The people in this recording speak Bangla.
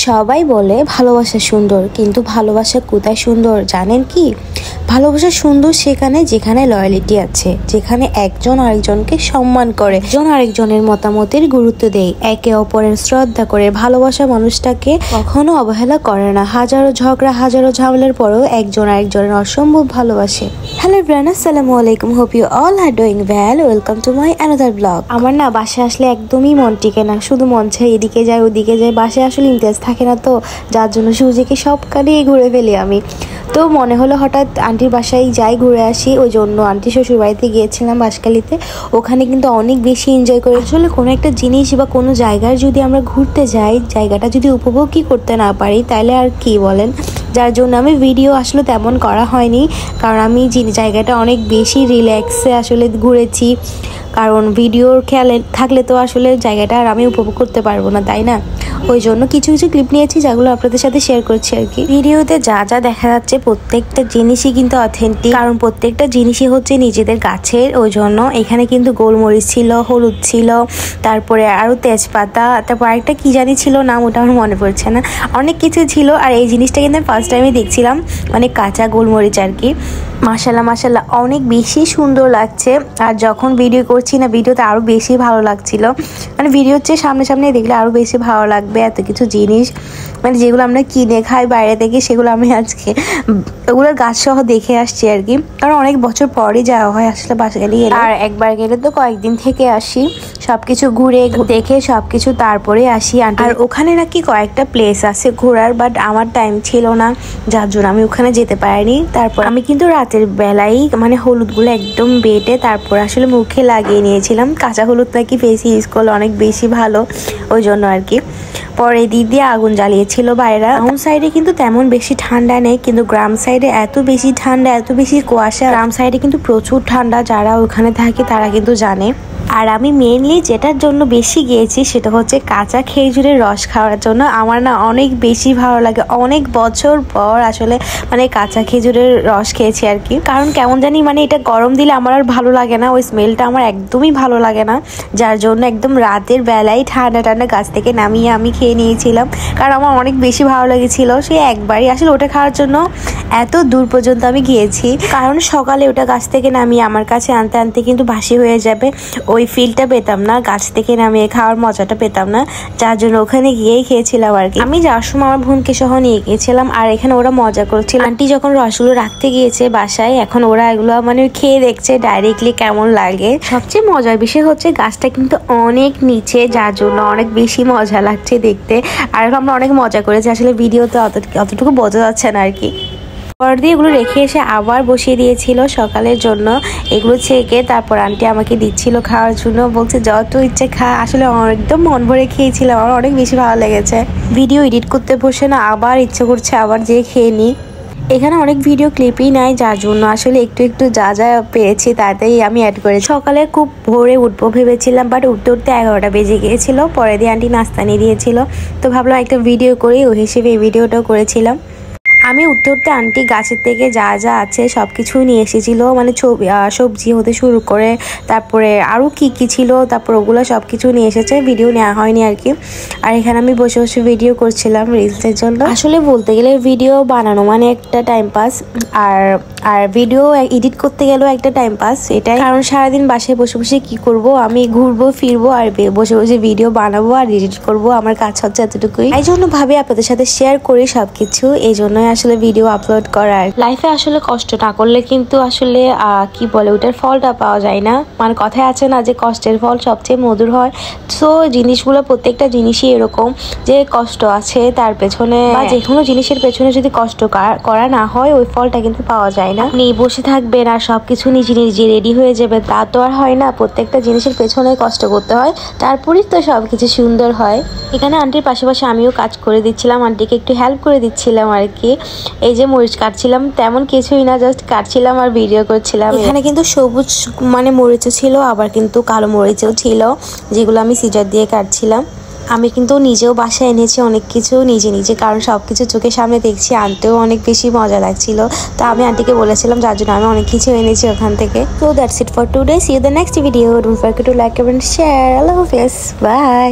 সবাই বলে ভালোবাসা সুন্দর, কিন্তু ভালোবাসা কোথায় সুন্দর জানেন কি? ভালোবাসা সুন্দর সেখানে যেখানে লয়ালিটি আছে, যেখানে একজন আরেকজনকে সম্মান করে, একজন আরেকজনের মতামতের গুরুত্ব দেয়, একে অপরের শ্রদ্ধা করে। ভালোবাসা মানুষটাকে কখনো অবহেলা করে না। হাজারো ঝগড়া, হাজারো ঝামেলার পরেও একজন আরেকজনের অসম্ভব ভালোবাসে। হ্যালো এভরিওয়ান, আসসালামু আলাইকুম। Hope you all are doing well. Welcome to my another blog. আমার না বাসায় আসলে একদমই মন টিকে না, শুধু মন চাই এদিকে যায় ওদিকে যায়। বাসায় আসলে ইমতিয়াজ থাকে না তো, যার জন্য সুজিকে সব কানেই ঘুরে ফেলি আমি। তো মনে হলো হঠাৎ আন্টির বাসায় যাই, ঘুরে আসি। ওই জন্য আন্টি শ্বশুর বাড়িতে গিয়েছিলাম বাসকালিতে। ওখানে কিন্তু অনেক বেশি এনজয় করি। আসলে কোনো একটা জিনিস বা কোনো জায়গায় যদি আমরা ঘুরতে যাই, জায়গাটা যদি উপভোগই করতে না পারি তাহলে আর কি বলেন। যার জন্য আমি ভিডিও আসলে তেমন করা হয়নি, কারণ আমি জায়গাটা অনেক বেশি রিল্যাক্সে আসলে ঘুরেছি। কারণ ভিডিওর খেয়ালে থাকলে তো আসলে জায়গাটা আর আমি উপভোগ করতে পারবো না, তাই না? ওই জন্য কিছু কিছু ক্লিপ নিয়েছি, যেগুলো আপনাদের সাথে শেয়ার করছি আর কি। ভিডিওতে যা যা দেখা যাচ্ছে প্রত্যেকটা জিনিসই কিন্তু অথেন্টিক, কারণ প্রত্যেকটা জিনিসই হচ্ছে নিজেদের গাছের। ওই জন্য এখানে কিন্তু গোলমরিচ ছিল, হলুদ ছিল, তারপরে আরও তেজপাতা, তারপর আরেকটা কি জানি ছিল নাম, ওটা আমার মনে পড়ছে না। অনেক কিছু ছিল। আর এই জিনিসটা কিন্তু ফার্স্ট টাইমে দেখছিলাম, মানে কাঁচা গোলমরিচ আর কি। মাশাল্লাহ মাশাল্লাহ অনেক বেশি সুন্দর লাগছে। আর যখন ভিডিও করছি না, ভিডিওতে আরও বেশি ভালো লাগছিল। মানে ভিডিও হচ্ছে সামনে সামনে দেখলে আরও বেশি ভালো লাগবে। এত কিছু জিনিস মানে যেগুলো আমরা কিনে খাই বাইরে থেকে, সেগুলো আমি আজকে ওগুলোর গাছ সহ দেখে আসছি আর কি। কারণ অনেক বছর পরই যাওয়া হয় আসলে বাসকালি গেলে। আর একবার গেলে তো কয়েকদিন থেকে আসি, সবকিছু ঘুরে দেখে সবকিছু তারপরে আসি। আর ওখানে নাকি কয়েকটা প্লেস আছে ঘোরার, বাট আমার টাইম ছিল না, যার জন্য আমি ওখানে যেতে পারিনি। তারপর আমি কিন্তু রাতের বেলায় মানে হলুদগুলো একদম বেটে তারপর আসলে মুখে লাগিয়ে নিয়েছিলাম। কাঁচা হলুদ নাকি ফেসে ইউজ করলে অনেক বেশি ভালো, ওই জন্য আর কি। পরে দিদি আগুন জ্বালিয়েছিল বাইরে। টাউন সাইডে কিন্তু তেমন বেশি ঠান্ডা নেই, কিন্তু গ্রাম সাইডে এত বেশি ঠান্ডা, এত বেশি কুয়াশা। গ্রাম সাইডে কিন্তু প্রচুর ঠান্ডা, যারা ওখানে থাকে তারা কিন্তু জানে। আর আমি মেনলি যেটার জন্য বেশি গিয়েছি সেটা হচ্ছে কাঁচা খেজুরের রস খাওয়ার জন্য। আমার না অনেক বেশি ভালো লাগে, অনেক বছর পর আসলে মানে কাঁচা খেজুরের রস খেয়েছি আর কি। কারণ কেমন জানি মানে এটা গরম দিলে আমার আর ভালো লাগে না, ওই স্মেলটা আমার একদমই ভালো লাগে না। যার জন্য একদম রাতের বেলায় ঠান্ডা ঠান্ডা গাছ থেকে নামিয়ে আমি খেয়ে নিয়েছিলাম, কারণ আমার অনেক বেশি ভালো লেগেছিল। সে একবারই আসলে ওটা খাওয়ার জন্য এত দূর পর্যন্ত আমি গিয়েছি, কারণ সকালে ওটা গাছ থেকে নামিয়ে আমার কাছে আনতে আনতে কিন্তু বাসি হয়ে যাবে। ওই ফিলটা পেতাম না, গাছ থেকে নামিয়ে খাওয়ার মজাটা পেতাম না, যার জন্য ওখানে গিয়েই খেয়েছিলাম আর কি। আমি যাওয়ার সময় আমার বোনকে সহ নিয়ে গিয়েছিলাম, আর এখানে ওরা মজা করছিল। আন্টি যখন রসগুলো রাখতে গিয়েছে বাসায়, এখন ওরা এগুলো মানে খেয়ে দেখছে ডাইরেক্টলি কেমন লাগে। সবচেয়ে মজার বিষয় হচ্ছে গাছটা কিন্তু অনেক নিচে, যার জন্য অনেক বেশি মজা লাগছে দেখতে। আর আমরা অনেক মজা করেছি, আসলে ভিডিওতে অতটুকু বোঝা যাচ্ছে না আর কি। পর দিয়ে এগুলো রেখে এসে আবার বসিয়ে দিয়েছিল সকালের জন্য। এগুলো ছেঁকে তারপর আন্টি আমাকে দিচ্ছিল খাওয়ার জন্য, বলছে যত ইচ্ছে খা। আসলে একদম মন ভরে খেয়েছিলাম, আমার অনেক বেশি ভালো লেগেছে। ভিডিও এডিট করতে বসে না আবার ইচ্ছে করছে আবার যেয়ে খেয়ে নিই। এখানে অনেক ভিডিও ক্লিপই নাই, যার জন্য আসলে একটু একটু যা যা পেয়েছি তাতেই আমি অ্যাড করেছি। সকালে খুব ভোরে উঠবো ভেবেছিলাম, বাট উঠতে উঠতে 11টা বেজে গিয়েছিল। পরে দিয়ে আন্টি নাস্তা নিয়ে দিয়েছিল, তো ভাবলাম একটা ভিডিও করি, ওই হিসেবে এই ভিডিওটাও করেছিলাম। আমি উঠতে উঠতে আন্টি গাছের থেকে যা যা আছে সব কিছু নিয়ে এসেছিলো, মানে সবজি হতে শুরু করে তারপরে আরও কি কি ছিল, তারপর ওগুলো সব কিছু নিয়ে এসেছে। ভিডিও নেওয়া হয়নি আর কি। আর এখানে আমি বসে বসে ভিডিও করছিলাম রিলসের জন্য। আসলে বলতে গেলে ভিডিও বানানো মানে একটা টাইম পাস, আর ভিডিও এডিট করতে গেলেও একটা টাইম পাস, এটাই। কারণ সারাদিন বাসায় বসে বসে কি করব, আমি ঘুরবো ফিরবো আর বসে বসে ভিডিও বানাবো আর এডিট করবো, আমার কাজ হচ্ছে এতটুকুই। এই জন্য ভাবি আপনাদের সাথে শেয়ার করি সবকিছু, এই জন্যই আসলে ভিডিও আপলোড করার। লাইফে আসলে কষ্ট না করলে কিন্তু আসলে কি বলে ওটার ফলটা পাওয়া যায় না। মানে কথায় আছে না যে কষ্টের ফল সবচেয়ে মধুর হয়। সো জিনিসগুলো প্রত্যেকটা জিনিসই এরকম, যে কষ্ট আছে তার পেছনে, বা যে কোনো জিনিসের পেছনে যদি কষ্ট করা না হয় ওই ফলটা কিন্তু পাওয়া যায় না। আপনি বসে থাকবেন আর সবকিছু নিজে নিজে রেডি হয়ে যাবে, তা তো আর হয় না। প্রত্যেকটা জিনিসের পেছনে কষ্ট করতে হয়, তারপরেই তো সবকিছু সুন্দর হয়। এখানে আন্টির পাশাপাশি আমিও কাজ করে দিচ্ছিলাম, আন্টিকে একটু হেল্প করে দিচ্ছিলাম আর কি। এই যে মরিচ কাটছিলাম, তেমন কিছুই না, জাস্ট কাটছিলাম আর ভিডিও করছিলাম। এখানে কিন্তু সবুজ মানে মরিচও ছিল, আবার কিন্তু কালো মরিচও ছিল, যেগুলো আমি সিজার দিয়ে কাটছিলাম। আমি কিন্তু নিজেও বাসায় এনেছি অনেক কিছু নিজে নিজে, কারণ সবকিছু চোখের সামনে দেখছি, আনতেও অনেক বেশি মজা লাগছিল। তো আমি আন্টিকে বলেছিলাম, যার জন্য আমি অনেক কিছু এনেছি ওখান থেকে। তো that's it for today, see you the next video. Don't forget to like, comment, share. আল্লাহ হাফেজ, বাই।